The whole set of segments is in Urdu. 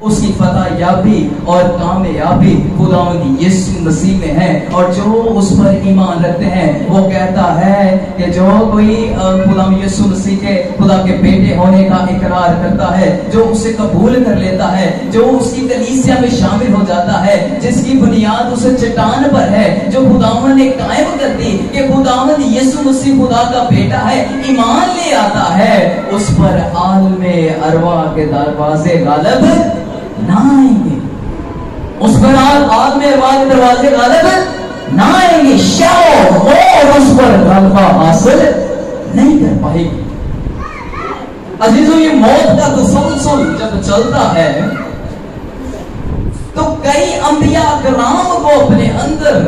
اس کی فتح یابی اور کامیابی خداوند یسوع مسیح میں ہے. اور جو اس پر ایمان رکھتے ہیں وہ کہتا ہے کہ جو کوئی خداوند یسوع مسیح کے خدا کے بیٹے ہونے کا اقرار کرتا ہے, جو اسے قبول کر لیتا ہے, جو اس کی کلیسیا میں شامل ہو جاتا ہے, جس کی بنیاد اس چٹان پر ہے جو خداوند نے قائم کر دی کہ خداوند یسوع مسیح خدا کا بیٹا ہے, ایمان لے آتا ہے, اس پر عالم ارواح کے دروازے غالب نہ آئیں گے. اس پر عالم ارواح کے دروازے غالب نہ آئیں گے. شاؤ اور اس پر غلبہ حاصل نہیں کر پائے گی. عزیزوں, یہ موت کا تسلسل جب چلتا ہے تو کئی انبیاء کرام کو اپنے اندر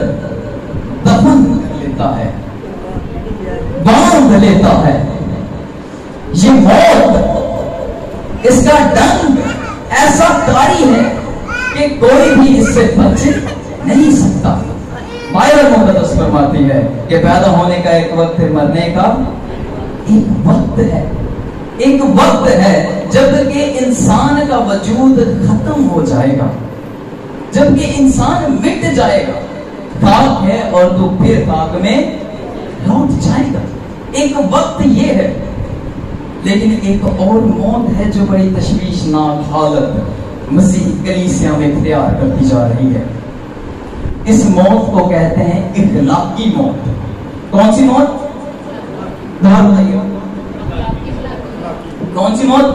دفن کر لیتا ہے, باندھ لیتا ہے. یہ موت, اس کا ڈنگ ایسا کاری ہے کہ کوئی بھی اس سے بچ نہیں سکتا. بائبل مقدس فرماتی ہے کہ پیدا ہونے کا ایک وقت ہے, مرنے کا ایک وقت ہے. ایک وقت ہے جب کہ انسان کا وجود ختم ہو جائے گا, جب کہ انسان مٹ جائے گا. خاک ہے اور تو پھر خاک میں لوٹ جائے گا. ایک وقت یہ ہے. لیکن ایک اور موت ہے جو بڑی تشویشناک حالت مسیح کلیسیا میں اختیار کرتی جا رہی ہے. اس موت کو کہتے ہیں اخلاقی موت. کون سی موت؟ کون سی موت؟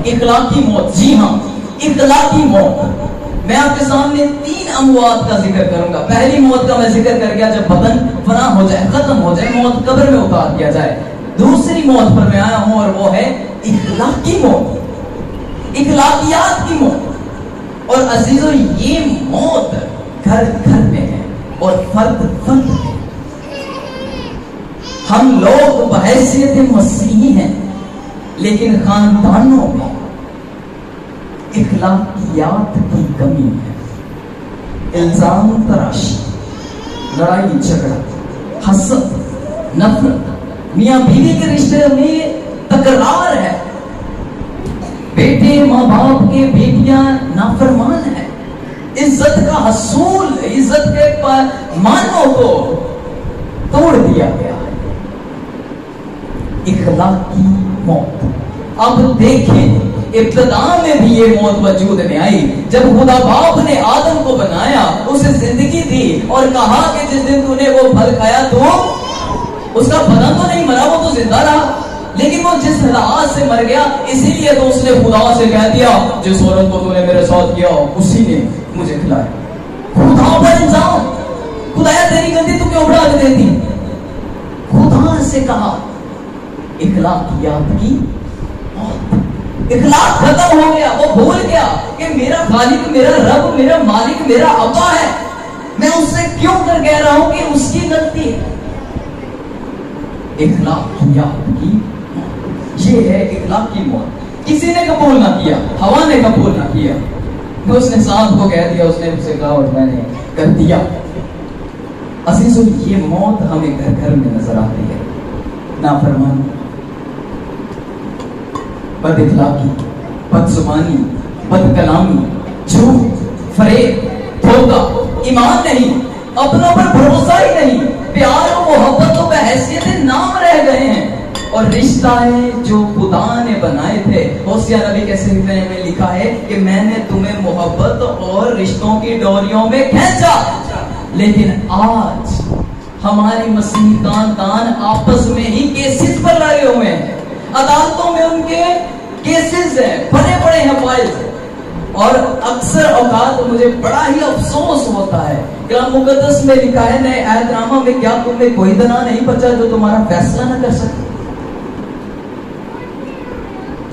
اخلاقی موت. جی ہاں, اخلاقی موت. میں آپ کے سامنے 3 اموات کا ذکر کروں گا. پہلی موت کا میں ذکر کر گیا جب بدن فنا ہو جائے, ختم ہو جائے, موت قبر میں اتار دیا جائے. دوسری موت پر میں آیا ہوں اور وہ ہے اخلاقی موت, اخلاقیات کی موت. اور عزیزوں, یہ موت گھر گھر میں ہے اور فرد فرد میں. ہم لوگ بحیثیت مسیحی ہیں لیکن خاندانوں میں اخلاقیات کی کمی ہے. الزام تراشی, لڑائی جھگڑا, حسد, نفرت, میاں بیوی کے رشتے میں تکرار ہے, بیٹے ماں باپ کے بیٹیاں نافرمان ہیں, عزت کا حصول, عزت کے معنوں کو توڑ دیا گیا ہے. اخلاقی موت. اب دیکھیں, ابتدا میں بھی یہ موت وجود میں آئی جب خدا باپ نے آدم کو بنایا, اسے زندگی دی اور کہا کہ جس دن تو نے وہ پھل کھایا تو اس کا بدن تو نہیں مرا, وہ تو زندہ رہا. لیکن وہ جس حالات سے مر گیا, اسی لیے تو اس نے خدا سے کہہ دیا جس عورت کو تو نے میرے ساتھ کیا اسی نے مجھے کھلایا. خدا پر الزام, خدایا تیری غلطی تو کیوں اڑا کے دیتی. خدا سے کہا اخلاقیات کی موت. اخلاق ختم ہو گیا. وہ بھول گیا کہ میرا خالق, میرا رب, میرا مالک, میرا ابا ہے. میں اس سے کیوں کر کہہ رہا ہوں کہ اس کی غلطی ہے. اخلاقیات کی موت, یہ ہے اخلاقی موت. کسی نے قبول نہ کیا, ہوا نے قبول نہ کیا, تو اس نے سانپ کو کہہ دیا, اس نے اسے کہا اور میں نے کر دیا. عزیزوں, یہ موت ہمیں گھر گھر میں نظر آتی ہے. نافرمانی, بد اخلاقی, بد زبانی, بد کلامی, جھوٹ, فریب, دھوکہ, ایمان نہیں, اپنوں پر بھروسہ ہی نہیں, پیار و محبت تو بحیثیت نام رہ گئے ہیں. اور رشتہ ہے جو خدا نے بنائے تھے. ہوسیہ نبی کے صحیفے میں لکھا ہے کہ میں نے تمہیں محبت اور رشتوں کی ڈوریوں میں کھینچا. لیکن آج ہماری مسیحی خاندان آپس میں ہی کیسز پر لگے ہوئے ہیں. عدالتوں میں ان کے کیسز ہیں, بڑے بڑے ہیں فائلز. اور اکثر اوقات مجھے بڑا ہی افسوس ہوتا ہے, کلام مقدس میں لکھا ہے نئے عہد نامہ میں, کیا تم میں کوئی گناہ نہیں بچا جو تمہارا فیصلہ نہ کر سکے.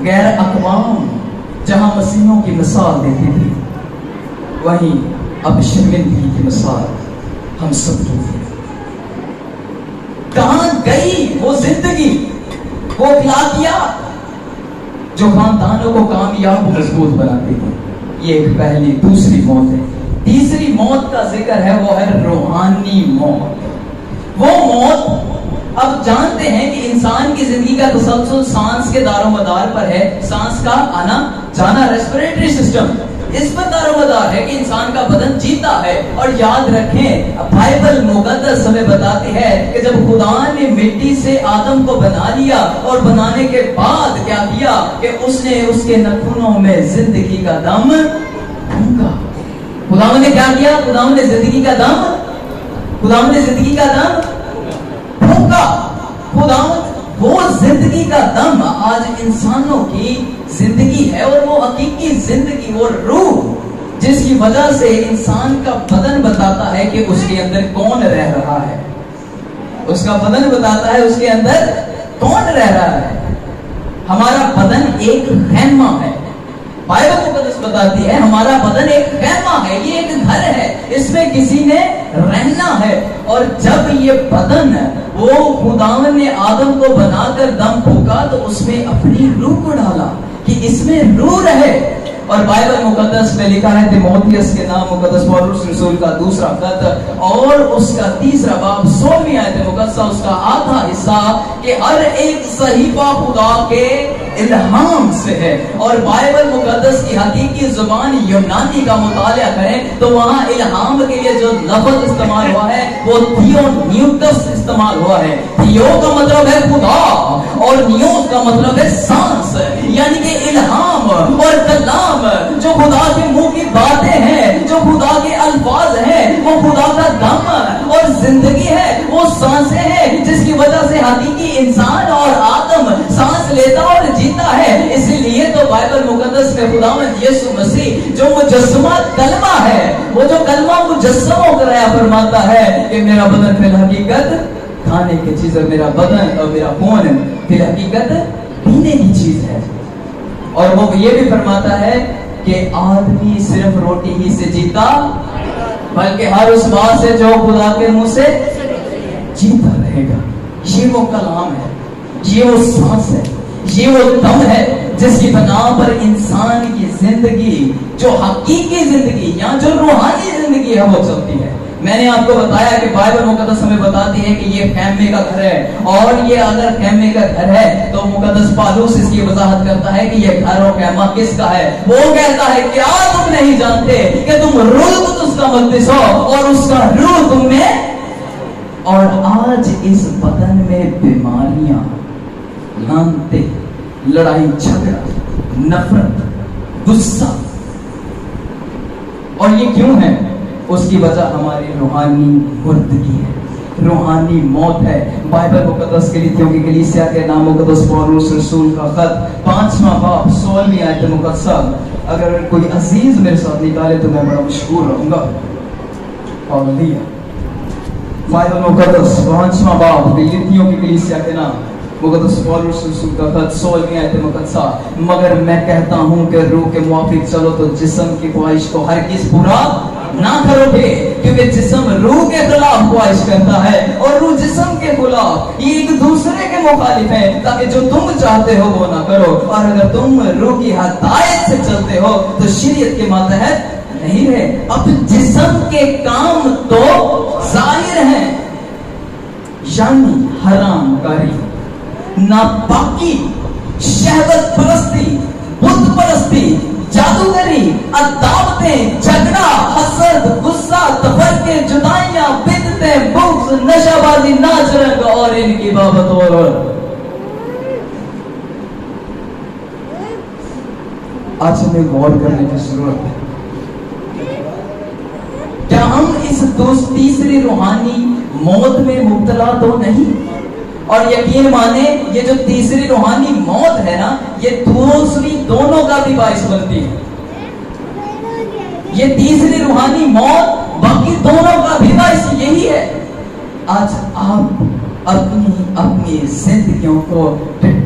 غیر اقوام جہاں مسیحوں کی مثال دیتی تھی, وہیں اب شرمندگی کی مثال ہم سب کی تھی. کہاں گئی وہ زندگی, وہ اخلاقیات جو خاندانوں کو کامیاب و مضبوط بناتی تھی. یہ ایک پہلی. دوسری موت ہے, تیسری موت کا ذکر ہے, وہ ہے روحانی موت. وہ موت اب جانتے ہیں کہ انسان کی زندگی کا تسلسل سانس کے دار و مدار پر ہے. سانس کا آنا جانا, ریسپریٹری سسٹم اس پر دار و مدار ہے کہ انسان کا بدن جیتا ہے. اور یاد رکھیں بائبل مقدس ہمیں بتاتی ہے کہ جب خدا نے مٹی سے آدم کو بنا لیا اور بنانے کے بعد کیا کیا کہ اس نے اس کے نخونوں میں زندگی کا دم پھونکا. خدا نے کیا کیا؟ خدا نے زندگی کا دم پھونکا. خدا وہ زندگی کا دم آج انسانوں کی زندگی ہے, اور وہ حقیقی زندگی, وہ روح جس کی وجہ سے انسان کا بدن بتاتا ہے کہ اس کے اندر کون رہ رہا ہے. اس کا بدن بتاتا ہے اس کے اندر کون رہ رہا ہے. ہمارا بدن ایک خیمہ ہے. بائبل مقدس بتاتی ہے ہمارا بدن ایک خیمہ ہے, یہ ایک گھر ہے, اس میں کسی نے رہنا ہے. اور جب یہ بدن وہ خداوند نے آدم کو بنا کر دم پھونکا تو اس میں اپنی روح کو ڈالا کہ اس میں روح رہے. اور بائبل مقدس میں لکھا ہے تیموتھیوس کے نام مقدس پولس رسول کا دوسرا خط اور اس کا تیسرا باب 16ویں آیت مقدسہ اس کا آدھا حصہ کہ ہر ایک صحیفہ خدا کے الہام سے ہے. اور بائبل مقدس کی حقیقی زبان یونانی کا مطالعہ کریں تو وہاں الہام کے لیے جو لفظ استعمال ہوا ہے وہ تھیونیوٹس استعمال ہوا ہے. تھیو کا مطلب ہے خدا اور نیوس کا مطلب ہے سانس, یعنی کہ الہام اور کلام جو خدا کے منہ کی باتیں ہیں, جو خدا کے الفاظ ہیں, وہ خدا کا دم اور زندگی ہے, وہ سانسیں ہیں جس کی وجہ سے حقیقی انسان اور آدم سانس لیتا اور جیتا ہے. اسی لیے تو بائبل مقدس میں خداوند یسوع مسیح جو مجسمہ کلمہ ہے, وہ جو کلمہ مجسم ہو کر آیا فرماتا ہے کہ میرا بدن فی الحقیقت کھانے کی چیز ہے, میرا بدن اور میرا خون فی الحقیقت پینے کی چیز ہے. اور وہ یہ بھی فرماتا ہے کہ آدمی صرف روٹی ہی سے جیتا بلکہ ہر اس بات سے جو خدا کے منہ سے جیتا رہے گا. یہ وہ کلام ہے, یہ وہ سانس ہے, یہ وہ دم ہے جس کی بنا پر انسان کی زندگی, جو حقیقی زندگی یا جو روحانی زندگی ہے وہ چلتی ہے. میں نے آپ کو بتایا کہ بائبل مقدس ہمیں بتاتی ہے کہ یہ خیمے کا گھر ہے, اور یہ اگر خیمے کا گھر ہے تو مقدس پالوس اس کی وضاحت کرتا ہے کہ یہ گھر اور خیمہ کس کا ہے. وہ کہتا ہے کیا تم نہیں جانتے کہ تم روح القدس کا مقدس ہو اور اس کا روح تم میں. اور آج اس بدن میں بیماریاں, لانتے, لڑائی جھگڑا, نفرت, غصہ, اور یہ کیوں ہے؟ اس کی وجہ ہماری روحانی مردگی ہے, روحانی موت ہے. بائبل مقدس کے لیے کی کلیسیا کے نام مقدس پولس رسول کا خط 5واں باب 16ویں آیت مقدسہ اگر کوئی عزیز میرے ساتھ نکالے تو میں بڑا مشکور رہوں گا. بائبل مقدس 5واں باب گلاطیوں کی کلیسیا کے نام مقدس پولس رسول کا خط 16ویں آیت مقدسہ مگر میں کہتا ہوں کہ روح کے موافق چلو تو جسم کی خواہش کو ہرگز پورا نہ کرو گے, کیونکہ جسم روح کے خلاف خواہش کرتا ہے اور روح جسم کے خلاف, یہ ایک دوسرے کے مخالف ہیں تاکہ جو تم چاہتے ہو وہ نہ کرو. اور اگر تم روح کی ہدایت سے چلتے ہو تو شریعت کے ماتحت نہیں رہے. اب جسم کے کام تو ظاہر ہیں, یعنی حرام کاری, ناپاکی, شہوت پرستی, بت پرستی, جادوگری, عداوتیں, جھگڑا, حسد, غصہ, تفرقے, جدائیاں, بدعتیں, بغض, نشہ بازی, ناچ رنگ اور ان کی بابت. اور آج ہمیں غور کرنے کی ضرورت ہے. کیا ہم اس تیسری روحانی موت میں مبتلا تو نہیں؟ اور یقین مانے یہ جو تیسری روحانی موت ہے نا, یہ دوسری دونوں کا بھی باعث بنتی ہے. یہ تیسری روحانی موت باقی دونوں کا بھی باعث یہی ہے. آج آپ اپنی زندگیوں کو